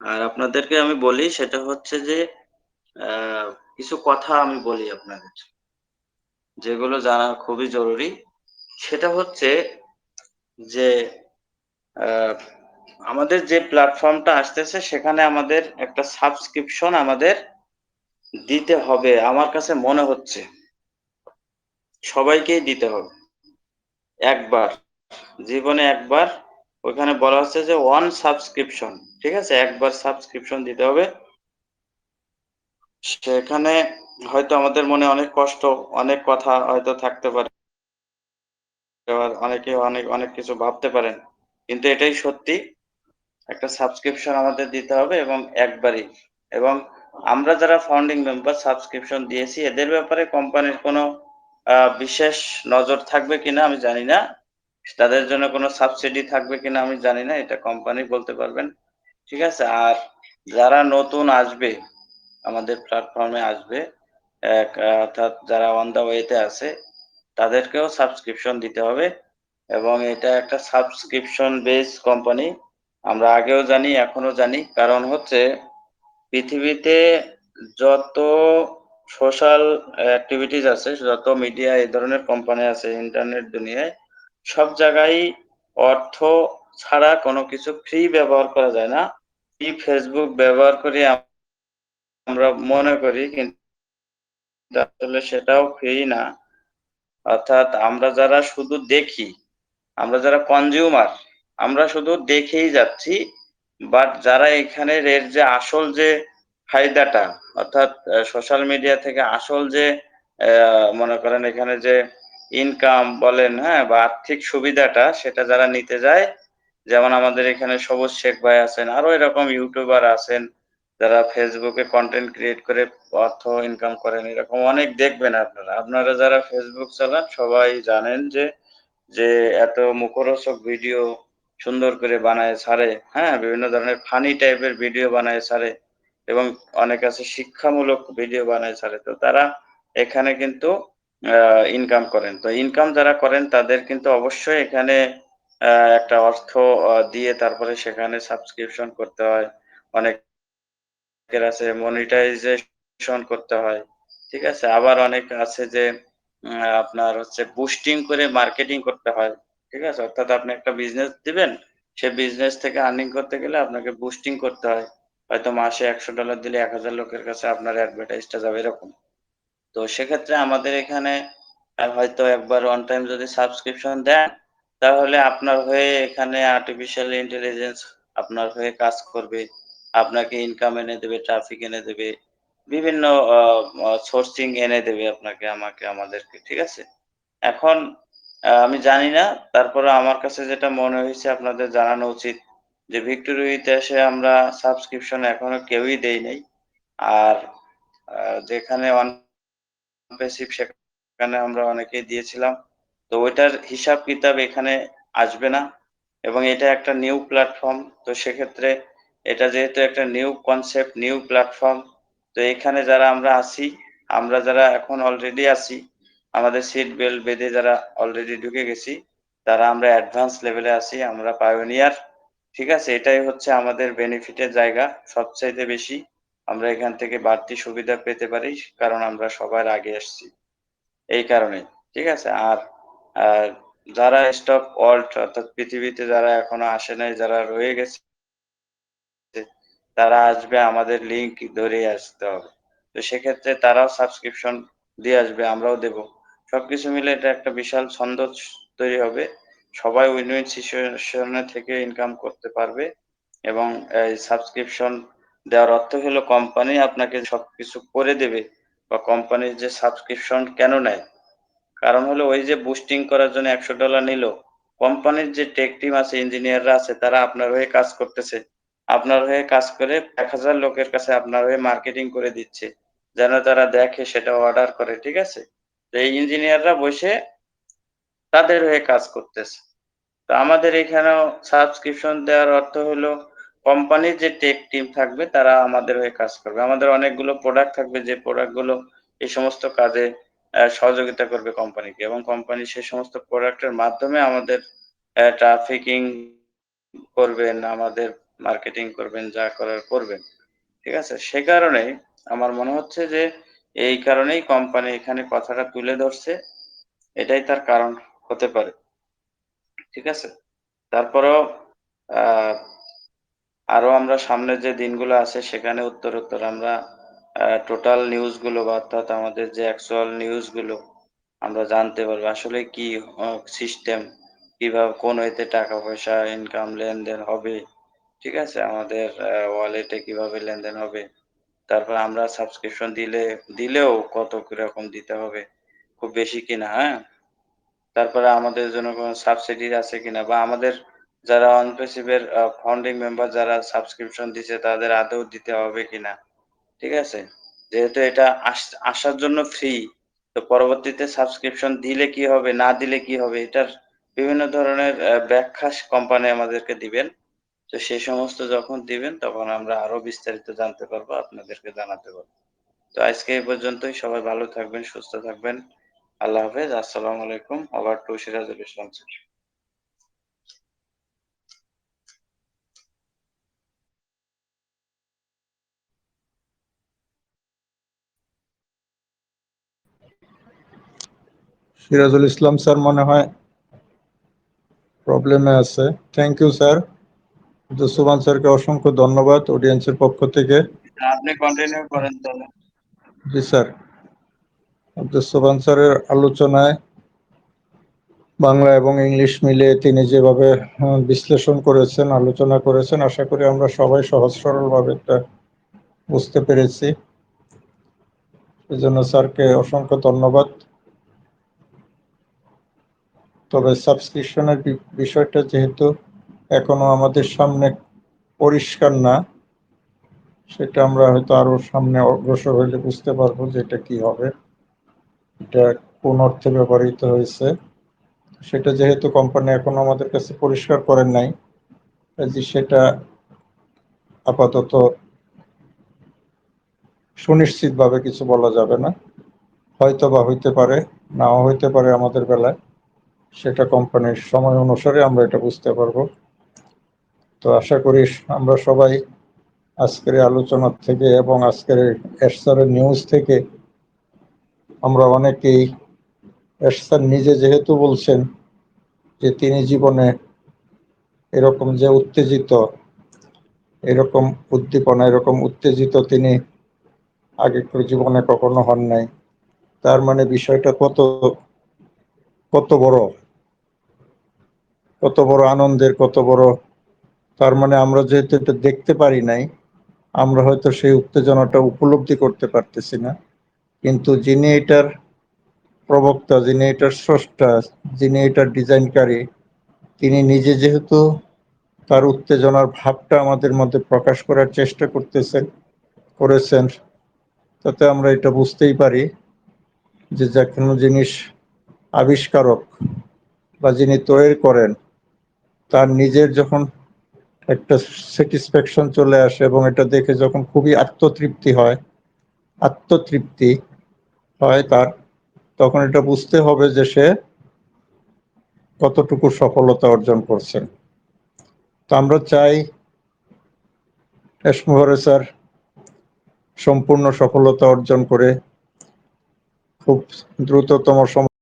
আর আপনাদেরকে আমি বলি সেটা হচ্ছে যে আ কিছু কথা আমি বলি আপনাদের। যেগুলো জানা খুবই জরুরি। সেটা হচ্ছে যে আ আমাদের যে প্ল্যাটফর্মটা আসতেছে সেখানে আমাদের একটা সাবস্ক্রিপশন আমাদের দিতে হবে। আমার কাছে মনে হচ্ছে। সবাইকেই দিতে হবে। একবার। জীবনে একবার ওইখানে বলা হচ্ছে যে one সাবস্ক্রিপশন। ঠিক আছে? একবার সাবস্ক্রিপশন দিতে হবে। সেখানে হয়তো আমাদের মনে অনেক কষ্ট, অনেক কথা হয়তো থাকতে পারে। আবার অনেকে অনেক কিছু ভাবতে পারেন। কিন্তু এটাই সত্যি। একটা সাবস্ক্রিপশন আমাদের দিতে হবে এবং একবারই। এবং আমরা যারা ফাউন্ডিং মেম্বার সাবস্ক্রিপশন দিয়েছি এদের ব্যাপারে কোম্পানির কোনো বিশেষ নজর থাকবে কিনা আমি জানি না। তাদের জন্য কোনো সাবসিডি থাকবে কিনা আমি জানি না। এটা কোম্পানি বলতে পারবেন। ঠিক আছে? আর যারা নতুন আসবে, আমাদের প্ল্যাটফর্মে আসবে, অর্থাৎ যারা অন দ্যা ওয়েতে আছে, তাদেরকেও সাবস্ক্রিপশন দিতে হবে এবং এটা একটা সাবস্ক্রিপশন বেস কোম্পানি। আমরা আগেও জানি, এখনো জানি। কারণ হচ্ছে পৃথিবীতে যত সোশ্যাল অ্যাক্টিভিটিস আছে, যত মিডিয়া এই ধরনের কোম্পানি আছে ইন্টারনেট দুনিয়ায়, সব জায়গায় অর্থ ছাড়া কোনো কিছু ফ্রি ব্যবহার করা যায় না। ফ্রি ফেসবুক ব্যবহার করি আমরা মনে করি কিন্তু আসলে সেটাও ফ্রি না। অর্থাৎ আমরা যারা শুধু দেখি, আমরা যারা কনজিউমার, আমরা শুধু দেখেই যাচ্ছি। বাট যারা এখানের এর যে আসল যে ফায়দাটা, অর্থাৎ সোশ্যাল মিডিয়া থেকে আসল যে মনে করেন এখানে যে ইনকাম বলেন, হ্যাঁ? বা আর্থিক সুবিধাটা সেটা যারা নিতে যায়, যেমন আমাদের এখানে সবুজ শেখ ভাই আছেন, আরো এরকম ইউটিউবার আছেন, যারা ফেসবুকে কনটেন্ট ক্রিয়েট করে অর্থ ইনকাম করেন। এরকম অনেক দেখবেন আপনারা। আপনারা যারা ফেসবুক চালান সবাই জানেন যে যে এত মুখরোচক ভিডিও সুন্দর করে বানায় ছাড়ে, হ্যাঁ? বিভিন্ন ধরনের ফানি টাইপের ভিডিও বানায় ছাড়ে এবং অনেক আছে শিক্ষামূলক ভিডিও বানায় ছাড়ে। তো তারা এখানে কিন্তু ইনকাম করেন। তো ইনকাম যারা করেন তাদের কিন্তু অবশ্যই এখানে একটা অর্থ দিয়ে তারপরে সেখানে সাবস্ক্রিপশন করতে হয়। অনেকের আছে মনিটাইজেশন করতে হয়। ঠিক আছে? আবার অনেক আছে যে আপনার হচ্ছে বুস্টিং করে মার্কেটিং করতে হয়। ঠিক আছে? অর্থাৎ আপনি একটা বিজনেস দিবেন, সে বিজনেস থেকে আর্নিং করতে গেলে আপনাকে বুস্টিং করতে হয়। হয়তো মাসে $১০০ দিলে ১,০০০ লোকের কাছে আপনার অ্যাডভার্টাইজটা যাবে এরকম। তো সেক্ষেত্রে আমাদের এখানে হয়তো একবার ওয়ান টাইম যদি সাবস্ক্রিপশন দেন, তাহলে আপনার হয়ে এখানে আর্টিফিশিয়াল ইন্টেলিজেন্স আপনার হয়ে কাজ করবে। আপনাকে ইনকাম এনে দেবে, ট্রাফিক এনে দেবে। বিভিন্ন আ আ সোর্সিং এনে দেবে আপনাকে, আমাকে, আমাদেরকে। ঠিক আছে? এখন আমি জানি না, তারপরেও আমার কাছে যেটা মনে হইছে আপনাদের জানানো উচিত যে ভিক্টোরি ইতিহাসে আমরা সাবস্ক্রিপশন এখনো কেউই দেই নাই। আর যেখানে অন প্যাসিভ সেখানে আমরা অনেকেই দিয়েছিলাম। তো ওইটার হিসাব-কিতাব এখানে আসবে না এবং এটা একটা নিউ প্ল্যাটফর্ম। তো সেক্ষেত্রে এটা যেহেতু একটা নিউ কনসেপ্ট, নিউ প্ল্যাটফর্ম, তো এখানে যারা আমরা আছি, আমরা যারা এখন অলরেডি আছি, আমাদের সিট বেল্ট বেঁধে যারা অলরেডি ঢুকে গেছি, তারা আমরা অ্যাডভান্স লেভেলে আছি, আমরা পাইওনিয়ার। ঠিক আছে? এটাই হচ্ছে আমাদের বেনিফিটের জায়গা সবচাইতে বেশি। আমরা এখান থেকে বাড়তি সুবিধা পেতে পারি কারণ আমরা সবার আগে আসছি। এই কারণেই। ঠিক আছে? আর আ যারা স্টপ ওয়ার্ল্ড অর্থাৎ পৃথিবীতে যারা এখনো আসে নাই, যারা রয়ে গেছে, তারা আসবে আমাদের লিংক ধরেই আসতে হবে। তো সেক্ষেত্রে তারাও সাবস্ক্রিপশন দিয়ে আসবে, আমরাও দেব। সবকিছু মিলে এটা একটা বিশাল ছন্দ তৈরি হবে। সবাই উইন-উইন সিচুয়েশন এ থেকে ইনকাম করতে পারবে এবং এই সাবস্ক্রিপশন দেওয়ার অর্থ হলো কোম্পানি আপনাকে সবকিছু করে দেবে বা কোম্পানির যে সাবস্ক্রিপশন কেন নেয়? কারণ হলো ওই যে বুস্টিং করার জন্য $১০০ নিল। কোম্পানির যে টেক টিম আছে, ইঞ্জিনিয়াররা আছে তারা আপনার হয়ে কাজ করতেছে। আপনার হয়ে কাজ করে ১,০০০ লোকের কাছে আপনার হয়ে মার্কেটিং করে দিচ্ছে। যেন তারা দেখে সেটা অর্ডার করে। ঠিক আছে? তো এই ইঞ্জিনিয়াররা বইসে তাদের হয়ে কাজ করতেছে। তো আমাদের এখানেও সাবস্ক্রিপশন দেওয়ার অর্থ হলো কোম্পানির যে টেক টিম থাকবে তারা আমাদের হয়ে কাজ করবে। আমাদের অনেকগুলো প্রোডাক্ট থাকবে যে প্রোডাক্ট গুলো এই সমস্ত কাজে সহযোগিতা করবে কোম্পানিকে এবং কোম্পানি সে সমস্ত প্রোডাক্টের মাধ্যমে আমাদের ট্রাফিকিং করবেন, আমাদের মার্কেটিং করবেন, যা করার করবেন। ঠিক আছে? সে কারণেই আমার মনে হচ্ছে যে এই কারণেই কোম্পানি এখানে কথাটা তুলে ধরছে। এটাই তার কারণ হতে পারে। ঠিক আছে? তারপরেও আ আরো আমরা সামনের যে দিনগুলো আছে সেখানে উত্তরোত্তর আমরা টোটাল নিউজ গুলো বা অর্থাৎ আমাদের যে অ্যাকচুয়াল নিউজ গুলো আমরা জানতে পারবো। আসলে কি সিস্টেম, কিভাবে কোন ওয়েতে টাকা-পয়সা ইনকাম লেনদেন হবে। ঠিক আছে? আমাদের ওয়ালেটে কিভাবে লেনদেন হবে। তারপর আমরা সাবস্ক্রিপশন দিলেও কত কিরকম দিতে হবে। খুব বেশি কিনা, হ্যাঁ? তারপরে আমাদের জন্য কোনো সাবসিডি আছে কিনা বা আমাদের যারা অনপ্যাসিভ এর ফাউন্ডিং মেম্বার যারা সাবস্ক্রিপশন দিছে তাদের আদৌ দিতে হবে কিনা। ঠিক আছে? যেহেতু এটা আসার জন্য ফ্রি, তো পরবর্তীতে সাবস্ক্রিপশন দিলে কি হবে, না দিলে কি হবে এটার বিভিন্ন ধরনের ব্যাখ্যা কোম্পানি আমাদেরকে দিবেন। তো সেই সমস্ত যখন দিবেন তখন আমরা আরো বিস্তারিত জানতে পারবো, আপনাদেরকে জানাতে পারবো। তো আজকে এই পর্যন্তই। সবাই ভালো থাকবেন, সুস্থ থাকবেন। আল্লাহ হাফেজ। আসসালামু আলাইকুম। Over to Sirajul Islam sir. Sirajul Islam sir মনে হয় প্রবলেমে আছে। Thank you sir. সুবান স্যারকে অসংখ্য ধন্যবাদ অডিয়েন্সের পক্ষ থেকে। আপনি কন্টিনিউ করেন তাহলে। জি স্যার, আব্দুল সোবান স্যারের আলোচনায় বাংলা এবং ইংলিশ মিলিয়ে তিনি যেভাবে বিশ্লেষণ করেছেন, আলোচনা করেছেন, আশা করি আমরা সবাই সহজ সরলভাবে এটা বুঝতে পেরেছি। সেজন্য স্যারকে অসংখ্য ধন্যবাদ। তবে সাবস্ক্রিপশনের বিষয়টা যেহেতু এখনো আমাদের সামনে পরিষ্কার না, সেটা আমরা হয়তো আরো সামনে অগ্রসর হইলে বুঝতে পারবো যে এটা কি হবে, এটা কোন অর্থে ব্যবহৃত হয়েছে। সেটা যেহেতু কোম্পানি এখনো আমাদের কাছে পরিষ্কার করেন নাই, যে সেটা আপাতত সুনিশ্চিতভাবে কিছু বলা যাবে না। হয়তো বা হইতে পারে, নাও হইতে পারে আমাদের বেলায়। সেটা কোম্পানির সময় অনুসারে আমরা এটা বুঝতে পারবো। তো আশা করি আমরা সবাই আজকের আলোচনা থেকে এবং আজকের এসসারের নিউজ থেকে আমরা অনেকেই, এরশাদ নিজে যেহেতু বলছেন যে তিনি জীবনে এরকম যে উত্তেজিত, এরকম উদ্দীপনা, এরকম উত্তেজিত তিনি আগে জীবনে কখনো হন নাই। তার মানে বিষয়টা কত কত বড়, কত বড় আনন্দের, কত বড়। তার মানে আমরা যেহেতু এটা দেখতে পারি নাই, আমরা হয়তো সেই উত্তেজনাটা উপলব্ধি করতে পারতেছি না, কিন্তু যিনি এটার প্রবক্তা, যিনি এটার স্রষ্টা, যিনি এটার ডিজাইনকারী, তিনি নিজে যেহেতু তার উত্তেজনার ভাবটা আমাদের মধ্যে প্রকাশ করার চেষ্টা করেছেন, তাতে আমরা এটা বুঝতেই পারি যে যে কোনো জিনিস আবিষ্কারক বা যিনি তৈরি করেন, তার নিজের যখন একটা স্যাটিসফ্যাকশন চলে আসে এবং এটা দেখে যখন খুবই আত্মতৃপ্তি হয় তার, তখন এটা বুঝতে হবে যে সে কতটুকু সফলতা অর্জন করছেন। তো আমরা চাই এসমোহরে স্যার সম্পূর্ণ সফলতা অর্জন করে খুব দ্রুততম সময়